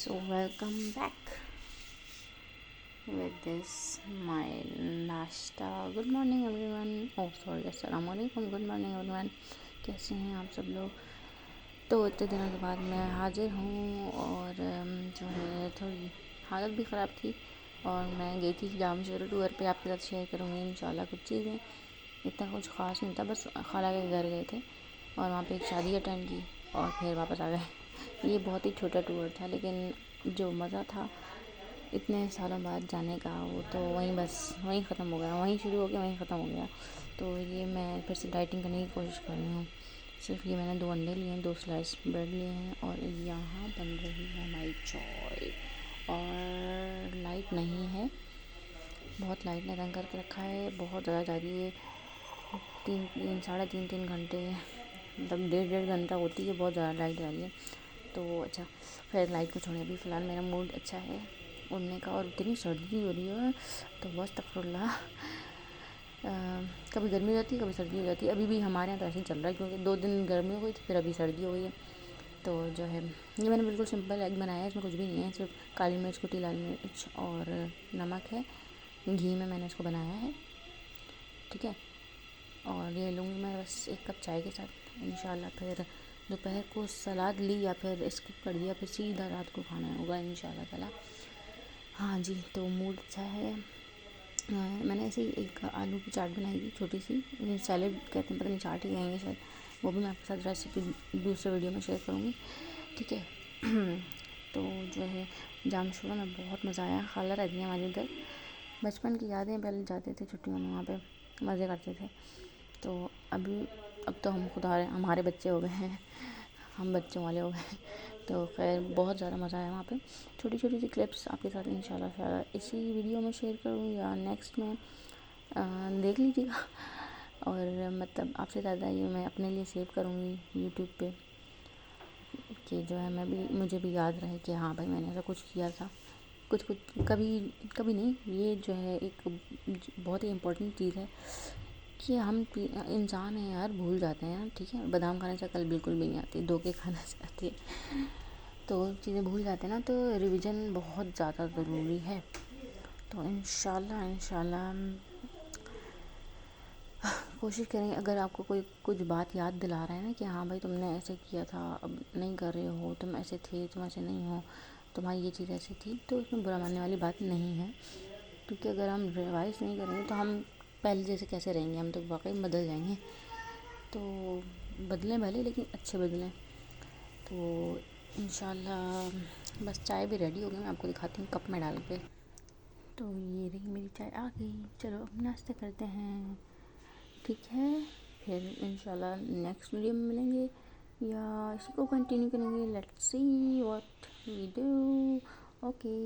So welcome back with this my नाश्ता. Good morning everyone. Oh sorry, अस्सलाम वालेकुम. Good morning everyone. कैसे हैं आप सब लोग? तो इतने दिनों के बाद मैं हाजिर हूँ और जो है थोड़ी हालत भी ख़राब थी और मैं गई थी जाम शोर टूर पे. आपके साथ शेयर करूँगी इंशाल्लाह कुछ चीज़ें. इतना कुछ ख़ास नहीं था, बस खाला के घर गए थे और वहाँ पे एक शादी अटेंड की और फिर वापस आ गए. ये बहुत ही छोटा टूर था लेकिन जो मज़ा था इतने सालों बाद जाने का वो तो वहीं ख़त्म हो गया. वहीं शुरू हो गया वहीं ख़त्म हो गया. तो ये मैं फिर से डाइटिंग करने की कोशिश कर रही हूँ. सिर्फ ये मैंने 2 अंडे लिए हैं, 2 स्लाइस ब्रेड लिए हैं और यहाँ बन रही है हमारी चाय. और लाइट नहीं है, बहुत लाइट ने तंग करके रखा है. बहुत ज़्यादा जा रही है, 3 घंटे मतलब 1.5 घंटा होती है. बहुत ज़्यादा लाइट जा रही है. तो अच्छा खैर लाइट को छोड़े, अभी फ़िलहाल मेरा मूड अच्छा है उड़ने का. और इतनी सर्दी हो रही है तो बस अस्तगफुरुल्लाह. कभी गर्मी हो जाती है कभी सर्दी हो जाती है. अभी भी हमारे यहाँ तो ऐसे ही चल रहा है क्योंकि 2 दिन गर्मी हो गई थी फिर अभी सर्दी हो गई है. तो जो है ये मैंने बिल्कुल सिंपल एग बनाया है. इसमें कुछ भी नहीं है, सिर्फ काली मिर्च, कुटी लाल मिर्च और नमक है. घी में मैंने इसको बनाया है, ठीक है. और ये लूँगी मैं बस 1 कप चाय के साथ इंशाल्लाह. फिर दोपहर को सलाद ली या फिर स्किप कर दिया, फिर सीधा रात को खाना होगा इंशाल्लाह ताला. हाँ जी, तो मूड अच्छा है. मैंने ऐसे ही एक आलू की चाट बनाई थी छोटी सी, सैलेड कहते हैं, पता नहीं चाट ही कहेंगे शायद. वो भी मैं आपके साथ रेसिपी दूसरे वीडियो में शेयर करूँगी, ठीक है. तो जो है जामशोरा में बहुत मज़ा आया. खाला रहती है हमारी उधर. बचपन की यादें, पहले जाते थे छुट्टियों में वहाँ पे मज़े करते थे. तो अब तो हम खुद हमारे बच्चे हो गए हैं, हम बच्चों वाले हो गए. तो खैर बहुत ज़्यादा मज़ा आया वहाँ पे. छोटी छोटी सी क्लिप्स आपके साथ इंशाल्लाह इसी वीडियो में शेयर करूँ या नेक्स्ट में, देख लीजिएगा. और मतलब आपसे ज़्यादा ये मैं अपने लिए सेव करूँगी यूट्यूब पे कि जो है मुझे भी याद रहे कि हाँ भाई मैंने ऐसा कुछ किया था. कुछ कभी नहीं. ये जो है एक बहुत ही इम्पोर्टेंट चीज़ है कि हम इंसान हैं यार, भूल जाते हैं, ठीक है. बादाम खाने से अकल बिल्कुल भी नहीं आती, धोखे खाने से आती है. तो चीज़ें भूल जाते हैं ना, तो रिवीजन बहुत ज़्यादा ज़रूरी है. तो इंशाल्लाह कोशिश करेंगे. अगर आपको कोई कुछ बात याद दिला रहा है ना कि हाँ भाई तुमने ऐसे किया था, अब नहीं कर रहे हो, तुम ऐसे थे, तुम ऐसे नहीं हो, तुम्हारी ये चीज़ ऐसी थी, तो उसमें बुरा मानने वाली बात नहीं है. क्योंकि अगर हम रिवाइज़ नहीं करेंगे तो हम पहले जैसे कैसे रहेंगे, हम तो वाकई बदल जाएंगे. तो बदलें भले लेकिन अच्छे बदलें. तो इंशाल्लाह बस चाय भी रेडी हो गई, मैं आपको दिखाती हूँ कप में डाल के. तो ये रही मेरी चाय आ गई. चलो अब नाश्ता करते हैं, ठीक है. फिर इंशाल्लाह नेक्स्ट वीडियो में मिलेंगे या इसी को कंटिन्यू करेंगे. Let's see what we do. Okay.